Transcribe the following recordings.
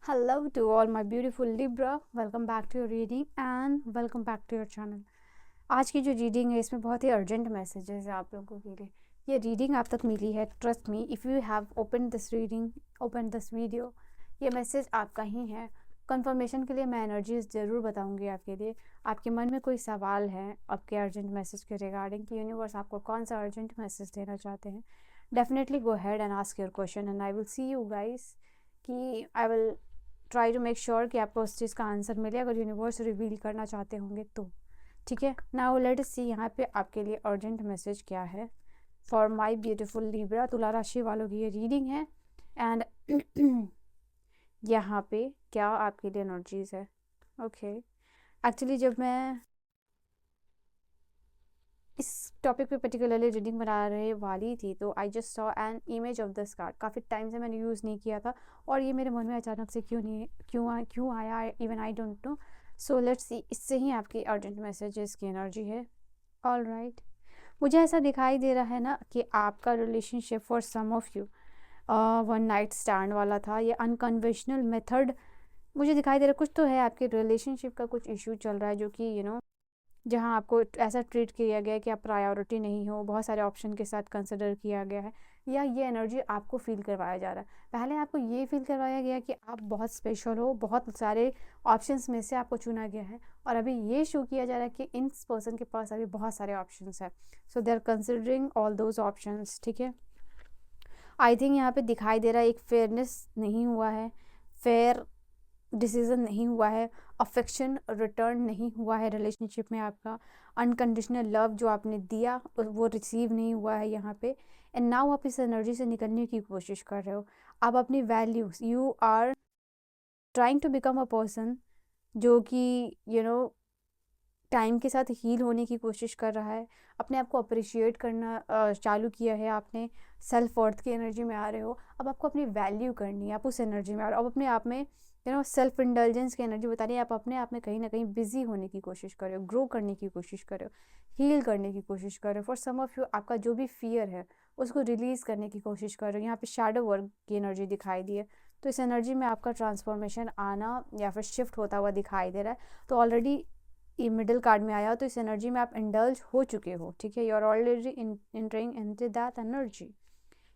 Hello to all my beautiful Libra. Welcome back to your reading and welcome back to your channel. आज की जो reading है इसमें बहुत ही अर्जेंट मैसेजेस है आप लोगों के लिए। ये रीडिंग आप तक मिली है, trust me, if you have open this reading, open this video, ये मैसेज आपका ही है। कंफर्मेशन के लिए मैं एनर्जीज ज़रूर बताऊंगी आपके लिए। आपके मन में कोई सवाल है आपके अर्जेंट मैसेज के रिगार्डिंग कि यूनिवर्स आपको कौन सा अर्जेंट मैसेज देना चाहते हैं, definitely go ahead and ask your question and I will see you guys कि I will try to make sure कि आपको उस चीज़ का आंसर मिले अगर यूनिवर्स रिवील करना चाहते होंगे तो। ठीक है, नाउ लेट अस सी यहाँ पे आपके लिए अर्जेंट मैसेज क्या है फॉर माय ब्यूटीफुल लिब्रा। तुला राशि वालों की ये रीडिंग है एंड यहाँ पे क्या आपके लिए एनर्जीज है। ओके, एक्चुअली जब मैं इस टॉपिक पे पर्टिकुलरली रीडिंग बना रहे वाली थी तो I just saw an image of this card. काफ़ी टाइम से मैंने यूज़ नहीं किया था और ये मेरे मन में अचानक से क्यों आया, even I don't know. So let's see, इससे ही आपकी अर्जेंट मैसेजेस की एनर्जी है। ऑल राइट, मुझे ऐसा दिखाई दे रहा है ना कि आपका relationship for some of you one night stand वाला था। ये अनकन्वेंशनल मेथड मुझे दिखाई दे रहा है। कुछ तो है आपके रिलेशनशिप का, कुछ इशू चल रहा है जो कि जहाँ आपको ऐसा ट्रीट किया गया है कि आप प्रायोरिटी नहीं हो, बहुत सारे ऑप्शन के साथ कंसिडर किया गया है, या ये एनर्जी आपको फील करवाया जा रहा है। पहले आपको ये फील करवाया गया कि आप बहुत स्पेशल हो, बहुत सारे ऑप्शंस में से आपको चुना गया है, और अभी ये शो किया जा रहा है कि इन पर्सन के पास अभी बहुत सारे ऑप्शंस है, so they are considering all those options. ठीक है, आई थिंक यहाँ पे दिखाई दे रहा है एक फेयरनेस नहीं हुआ है, फेयर डिसीजन नहीं हुआ है, अफेक्शन रिटर्न नहीं हुआ है रिलेशनशिप में। आपका अनकंडीशनल लव जो आपने दिया वो रिसीव नहीं हुआ है यहाँ पे। एंड नाउ आप इस एनर्जी से निकलने की कोशिश कर रहे हो। आप अपनी values, you are trying to become a person जो कि टाइम के साथ हील होने की कोशिश कर रहा है, अपने आप को अप्रिशिएट करना चालू किया है आपने, सेल्फ वर्थ की एनर्जी में आ रहे हो। अब आपको अपनी वैल्यू करनी है, आप उस एनर्जी में आ रहे हो। अब अपने आप में सेल्फ इंडल्जेंस की एनर्जी बता रही है, आप अपने आप में कहीं ना कहीं बिजी होने की कोशिश कर रहे हो, ग्रो करने की कोशिश कर रहे हो, हील करने की कोशिश कर रहे हो। फॉर सम ऑफ यू आपका जो भी फियर है उसको रिलीज करने की कोशिश कर रहे हो। यहाँ पे शैडो वर्क की एनर्जी दिखाई दी है, तो इस एनर्जी में आपका ट्रांसफॉर्मेशन आना या फिर शिफ्ट होता हुआ दिखाई दे रहा है। तो ऑलरेडी ये मिडिल कार्ड में आया, तो इस एनर्जी में आप इंडल्ज हो चुके हो। ठीक है, you are already entering into that energy.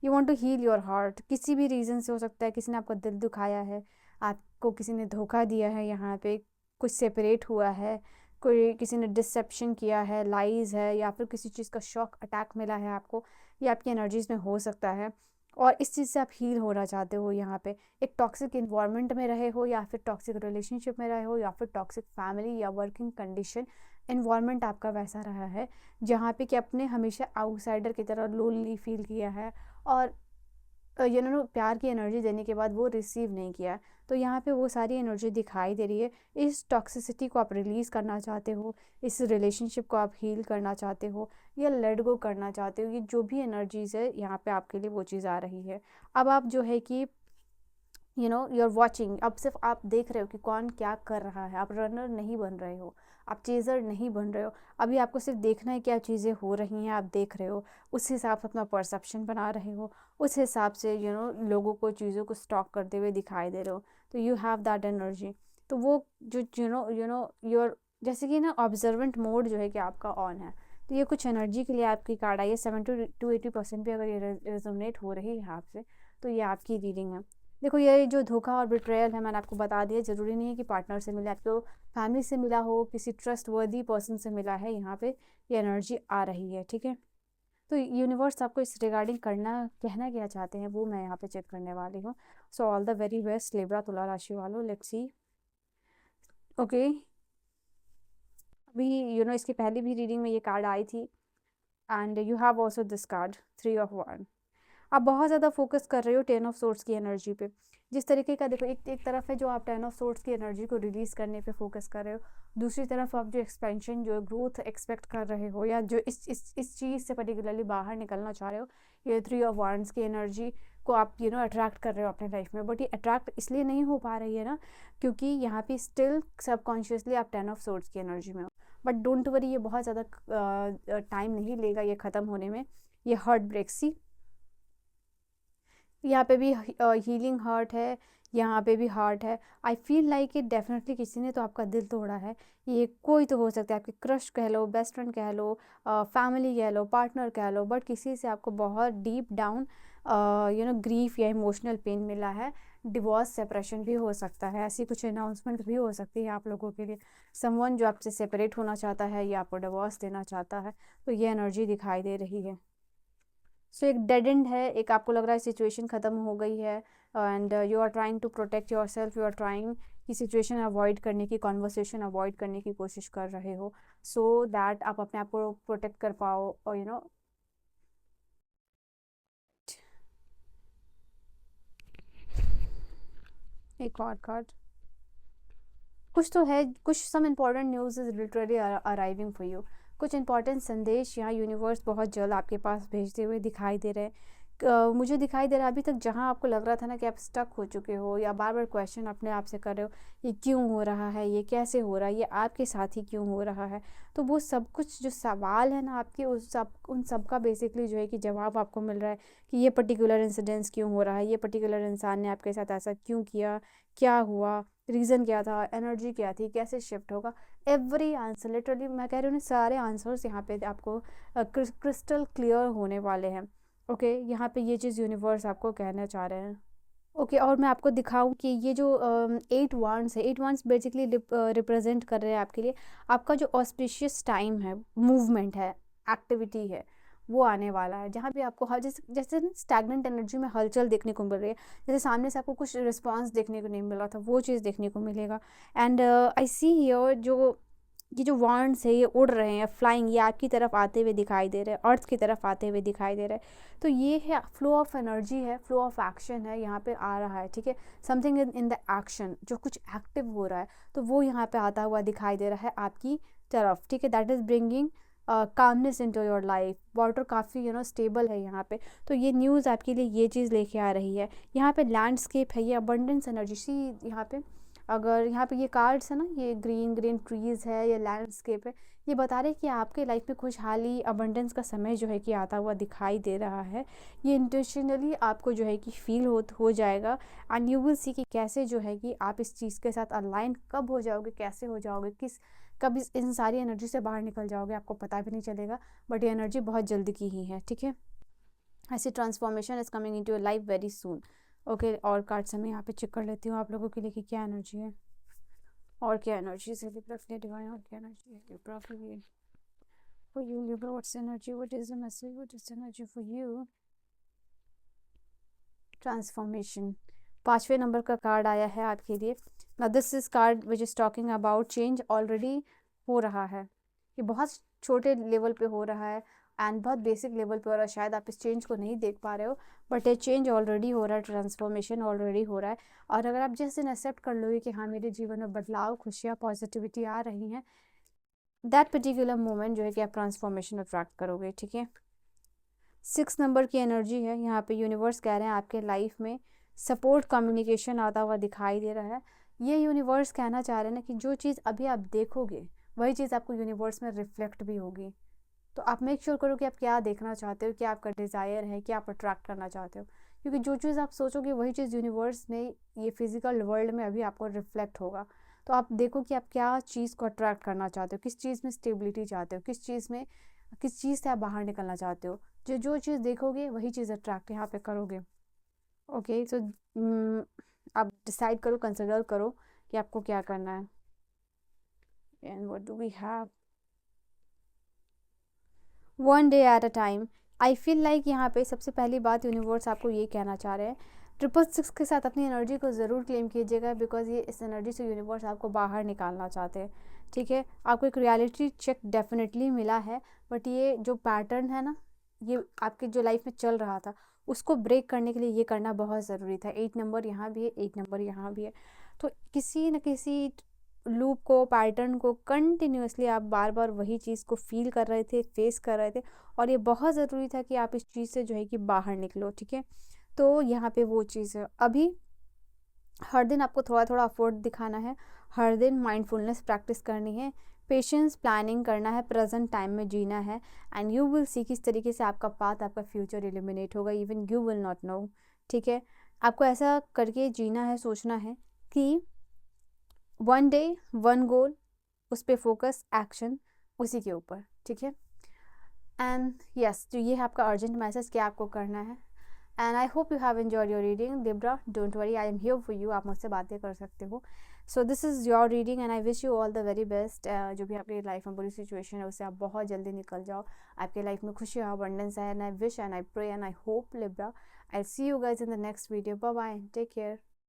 You want to heal your heart, किसी भी रीज़न से हो सकता है, किसी ने आपका दिल दुखाया है, आपको किसी ने धोखा दिया है, यहाँ पे कुछ सेपरेट हुआ है, कोई किसी ने डिसेप्शन किया है, लाइज है, या फिर किसी चीज़ का शॉक अटैक मिला है आपको, ये आपकी एनर्जीज में हो सकता है। और इस चीज़ से आप हील होना चाहते हो। यहाँ पे एक टॉक्सिक इन्वायरमेंट में रहे हो, या फिर टॉक्सिक रिलेशनशिप में रहे हो, या फिर टॉक्सिक फैमिली या वर्किंग कंडीशन इन्वायरमेंट आपका वैसा रहा है जहाँ पे कि आपने हमेशा आउटसाइडर की तरह लोनली फील किया है, और प्यार की एनर्जी देने के बाद वो रिसीव नहीं किया। तो यहाँ पे वो सारी एनर्जी दिखाई दे रही है। इस टॉक्सिसिटी को आप रिलीज़ करना चाहते हो, इस रिलेशनशिप को आप हील करना चाहते हो, या लेट गो करना चाहते हो। ये जो भी एनर्जीज़ है यहाँ पे आपके लिए वो चीज़ आ रही है। अब आप जो है कि यू आर वॉचिंग, अब सिर्फ आप देख रहे हो कि कौन क्या कर रहा है। आप रनर नहीं बन रहे हो, आप चेज़र नहीं बन रहे हो। अभी आपको सिर्फ देखना है क्या चीज़ें हो रही हैं, आप देख रहे हो, उस हिसाब से अपना परसेप्शन बना रहे हो, उस हिसाब से लोगों को, चीज़ों को स्टॉक करते हुए दिखाई दे रहे हो। तो यू हैव दैट एनर्जी। तो वो जो योर जैसे कि ऑब्जर्वेंट मोड जो है कि आपका ऑन है। तो ये कुछ एनर्जी के लिए आपकी कार्ड आई है। 70 to 80% भी अगर ये रेजोनेट हो रही है आपसे, तो ये आपकी रीडिंग है। देखो, ये जो धोखा और बिट्रेयल है मैंने आपको बता दिया, ज़रूरी नहीं है कि पार्टनर से मिले, आपको फैमिली से मिला हो, किसी ट्रस्ट वर्दी पर्सन से मिला है, यहाँ पे ये एनर्जी आ रही है। ठीक है, तो यूनिवर्स आपको इस रिगार्डिंग कहना क्या चाहते हैं वो मैं यहाँ पे चेक करने वाली हूँ। So all the very best Libra तुला राशि वालों, लेट्स सी। ओके, अभी इसकी पहली भी रीडिंग में ये कार्ड आई थी, and you have also this card 3 of 1। आप बहुत ज़्यादा फोकस कर रहे हो 10 of Swords की एनर्जी पे। जिस तरीके का, देखो, एक तरफ है जो आप 10 of Swords की एनर्जी को रिलीज़ करने पे फोकस कर रहे हो, दूसरी तरफ आप जो एक्सपेंशन, जो ग्रोथ एक्सपेक्ट कर रहे हो, या जो इस चीज़ से पर्टिकुलरली बाहर निकलना चाह रहे हो, ये 3 of Wands की एनर्जी को आप अट्रैक्ट कर रहे हो अपने लाइफ में। बट ये अट्रैक्ट इसलिए नहीं हो पा रही है ना, क्योंकि यहाँ पे स्टिल सबकॉन्शियसली आप 10 of Swords की एनर्जी में हो। बट डोंट वरी, ये बहुत ज़्यादा टाइम नहीं लेगा ये ख़त्म होने में। ये हार्ट ब्रेक सी, यहाँ पे भी हीलिंग हर्ट है, यहाँ पे भी हार्ट है। आई फील लाइक इट डेफिनेटली किसी ने तो आपका दिल तोड़ा है। ये कोई तो हो सकता है, आपके क्रश कह लो, बेस्ट फ्रेंड कह लो, फैमिली कह लो, पार्टनर कह लो, बट किसी से आपको बहुत डीप डाउन ग्रीफ या इमोशनल पेन मिला है। डिवोर्स सेपरेशन भी हो सकता है, ऐसी कुछ अनाउंसमेंट भी हो सकती है आप लोगों के लिए। समवन जो आपसे सेपरेट होना चाहता है या आपको डिवोर्स देना चाहता है, तो ये एनर्जी दिखाई दे रही है। सो एक डेड एंड है, एक आपको लग रहा है सिचुएशन ख़त्म हो गई है and you are trying to protect yourself, you are trying कि सिचुएशन अवॉइड करने की, कॉन्वर्सेशन अवॉइड करने की कोशिश कर रहे हो सो दैट आप अपने आप को प्रोटेक्ट कर पाओ। और एक और कार्ड, कुछ तो है, कुछ some important news is literally arriving for you. कुछ इंपॉर्टेंट संदेश यहाँ यूनिवर्स बहुत जल्द आपके पास भेजते हुए दिखाई दे रहे हैं। मुझे दिखाई दे रहा है अभी तक जहाँ आपको लग रहा था ना कि आप स्टक हो चुके हो या बार बार क्वेश्चन अपने आप से कर रहे हो, ये क्यों हो रहा है, ये कैसे हो रहा है, ये आपके साथ ही क्यों हो रहा है, तो वो सब कुछ जो सवाल है ना आपके, उन सब का बेसिकली जो है कि जवाब आपको मिल रहा है कि ये पर्टिकुलर इंसिडेंस क्यों हो रहा है, ये पर्टिकुलर इंसान ने आपके साथ ऐसा क्यों किया, क्या हुआ, रीज़न क्या था, एनर्जी क्या थी, कैसे शिफ्ट होगा। एवरी आंसर, लिटरली मैं कह रही हूँ, सारे आंसर्स यहाँ पे आपको क्रिस्टल क्लियर होने वाले हैं। ओके, यहाँ पे ये चीज़ यूनिवर्स आपको कहना चाह रहे हैं। ओके, और मैं आपको दिखाऊं कि ये जो 8 वांड्स है, 8 वांड्स बेसिकली रिप्रेजेंट कर रहे हैं आपके लिए आपका जो ऑस्पिशियस टाइम है, मूवमेंट है, एक्टिविटी है, वो आने वाला है। जहाँ भी आपको हर जैसे जैसे ना स्टैग्नेंट एनर्जी में हलचल देखने को मिल रही है, जैसे सामने से आपको कुछ रिस्पॉन्स देखने को नहीं मिल रहा था, वो चीज़ देखने को मिलेगा। एंड आई सी हियर जो ये जो वांड्स है ये उड़ रहे हैं, फ्लाइंग, ये आपकी तरफ आते हुए दिखाई दे रहे हैं, अर्थ की तरफ आते हुए दिखाई दे रहे हैं। तो ये है फ्लो ऑफ एनर्जी है, फ्लो ऑफ एक्शन है, यहाँ पे आ रहा है। ठीक है, समथिंग इन द एक्शन, जो कुछ एक्टिव हो रहा है, तो वो यहाँ पे आता हुआ दिखाई दे रहा है आपकी तरफ। ठीक है, that is bringing calmness into your life. Water काफ़ी स्टेबल है यहाँ पे, तो ये न्यूज़ आपके लिए ये चीज़ लेके आ रही है। यहाँ पे लैंडस्केप है, ये अबंडेंस एनर्जी सी, यहाँ पे अगर यहाँ पे ये कार्ड्स है ना, ये ग्रीन ग्रीन ट्रीज़ है, ये लैंडस्केप है, ये बता रहे हैं कि आपके लाइफ में खुशहाली, अबंडेंस का समय जो है कि आता हुआ दिखाई दे रहा है। ये इंटेंशनली आपको जो है कि फील हो जाएगा एंड यू विल सी कि कैसे जो है कि आप इस चीज़ के साथ अलाइन कब हो जाओगे, कैसे हो जाओगे, कब इन सारी एनर्जी से बाहर निकल जाओगे, आपको पता भी नहीं चलेगा, बट ये एनर्जी बहुत जल्दी की ही है। ठीक है, ऐसी transformation is coming into your life very soon. Okay, और कार्ड्स मैं यहाँ पे चेक कर लेती हूँ आप लोगों के लिए कि क्या एनर्जी है, और क्या एनर्जी है लिब्रा के लिए डिवाइन, और क्या एनर्जी है लिब्रा के लिए for you. Libra, what's energy, what is the message, what is energy for you. Transformation 5वें नंबर का कार्ड आया है आपके लिए। Now this is card which is talking about change already हो रहा है। ये बहुत छोटे लेवल पे हो रहा है एंड बहुत बेसिक लेवल पे हो रहा है, शायद आप इस चेंज को नहीं देख पा रहे हो, बट ये चेंज ऑलरेडी हो रहा है, ट्रांसफॉर्मेशन ऑलरेडी हो रहा है। और अगर आप जिस दिन एक्सेप्ट कर लोगे कि हाँ मेरे जीवन में बदलाव, खुशियाँ, पॉजिटिविटी आ रही हैं, दैट पर्टिकुलर मोमेंट जो है कि आप ट्रांसफॉर्मेशन अट्रैक्ट करोगे। ठीक है, 6 नंबर की एनर्जी है, यहाँ पे यूनिवर्स कह रहे हैं आपके लाइफ में सपोर्ट, कम्युनिकेशन आता हुआ दिखाई दे रहा है। ये यूनिवर्स कहना चाह रहे हैं ना कि जो चीज़ अभी आप देखोगे वही चीज़ आपको यूनिवर्स में रिफ्लेक्ट भी होगी। तो आप मेक श्योर करो कि आप क्या देखना चाहते हो, क्या आपका डिज़ायर है, क्या आप अट्रैक्ट करना चाहते हो, क्योंकि जो चीज़ आप सोचोगे वही चीज़ यूनिवर्स में, ये फिजिकल वर्ल्ड में अभी आपको रिफ्लेक्ट होगा। तो आप देखो कि आप क्या चीज़ को अट्रैक्ट करना चाहते हो, किस चीज़ में स्टेबिलिटी चाहते हो, किस चीज़ से आप बाहर निकलना चाहते हो। जो चीज़ देखोगे वही चीज़ अट्रैक्ट यहाँ पे करोगे। ओके, सो आप डिसाइड करो, कंसिडर करो कि आपको क्या करना है। And what do we have, one day at a time. I feel like यहाँ पे सबसे पहली बात यूनिवर्स आपको ये कहना चाह रहे हैं, 666 के साथ अपनी एनर्जी को ज़रूर क्लेम कीजिएगा, बिकॉज ये इस एनर्जी से यूनिवर्स आपको बाहर निकालना चाहते हैं। ठीक है, आपको एक रियलिटी चेक डेफिनेटली मिला है, बट ये जो पैटर्न है ना, ये आपके जो लाइफ में चल रहा था उसको ब्रेक करने के लिए ये करना बहुत ज़रूरी था। 8 नंबर यहाँ भी है, 8 नंबर यहाँ भी है, तो किसी न किसी लूप को, पैटर्न को कंटिन्यूसली आप बार बार वही चीज़ को फील कर रहे थे, फेस कर रहे थे, और ये बहुत ज़रूरी था कि आप इस चीज़ से जो है कि बाहर निकलो। ठीक है, तो यहाँ पे वो चीज़ है। अभी हर दिन आपको थोड़ा थोड़ा एफर्ट दिखाना है, हर दिन माइंडफुलनेस प्रैक्टिस करनी है, पेशेंस, प्लानिंग करना है, प्रेजेंट टाइम में जीना है, एंड यू विल सी किस तरीके से आपका पाथ, आपका फ्यूचर इल्यूमिनेट होगा, even you will not know. ठीक है, आपको ऐसा करके जीना है, सोचना है कि वन डे वन गोल, उस पे फोकस, एक्शन उसी के ऊपर, ठीक है। एंड यस, तो ये है आपका अर्जेंट मैसेज क्या आपको करना है। And I hope you have enjoyed your reading Libra, don't worry, I am here for you, आप मुझसे बातें कर सकते हो। So this is your reading and I wish you all the very best. जो भी आपकी लाइफ में बुरी सिचुएशन है उससे आप बहुत जल्दी निकल जाओ, आपके लाइफ में खुशी और अबंडेंस है। And I wish and I pray and I hope Libra, I see you guys in the next video. Bye bye, take care.